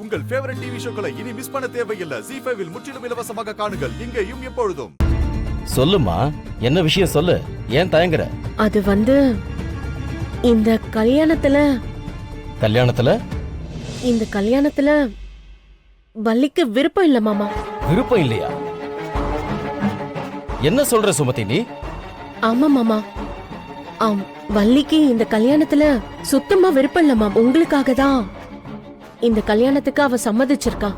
உங்கள் favourite TV ஷோக்களை இனி miss பண்ண தேவையில்லை. ZEE5 இல் முற்றிலும் இலவசமாக காணுங்கள். இங்கேயும் எப்பொழுதும். சொல்லுமா, என்ன விஷயம் சொல்லு, ஏன் தயங்குற? அது இந்த கல்யாணத்துல வள்ளிக்கு விருப்பம் இல்ல மாமா. விருப்பம் இல்லையா? என்ன சொல்ற சுமதி நீ? ஆமா மாமா. வள்ளிக்கு இந்த கல்யாணத்துல சுத்தமா விருப்பம் இல்ல மாமா. உங்களுக்காக தான் இந்த கல்யாணத்துக்கு அவ சம்மதிச்சிருக்கா.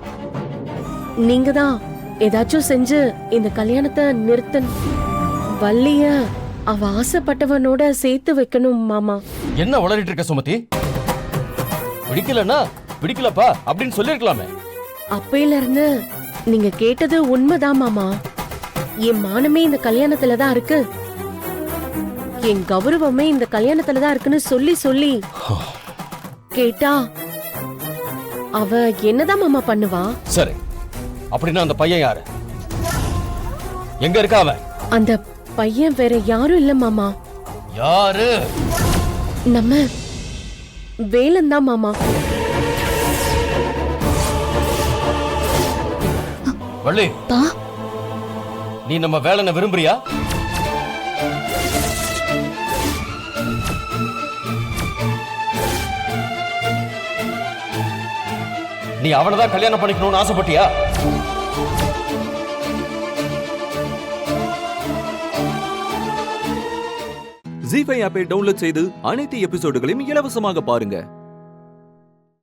நீங்க தான் ஏதாச்சும் செஞ்சு இந்த கல்யாணத்தை நிறுத்தணும். வள்ளிய அவ ஆசைப்பட்டவனோட சேர்த்து வைக்கணும் மாமா. என்ன உளறிட்டு இருக்க சுமதி? பிடிக்கலன்னா பிடிக்கலப்பா அப்படின்னு சொல்லிருக்கலாமே. அப்பையில இருந்து நீங்க கேட்டது உண்மைதான் மாமா. என் மானமே இந்த கல்யாணத்துல தான் இருக்கு, என் கௌரவமே இந்த கல்யாணத்துல தான் இருக்குன்னு சொல்லி சொல்லி கேட்டா அவ என்னதான் மாமா பண்ணுவா? சரி, அப்படின்னா அந்த பையன் யாரு? எங்க இருக்கா அவன்? அந்த பையன் வேற யாரும் இல்ல மாமா. யாரு? நம்ம வேலன் தான் மாமா. வள்ளி, நீ நம்ம வேலனை விரும்புறியா? நீ அவனதான் கல்யாணம் பண்ணிக்கணும்னு ஆசைப்பட்டியா? ZEE5 ஆப்பை டவுன்லோட் செய்து அனைத்து எபிசோடுகளையும் இலவசமாக பாருங்க.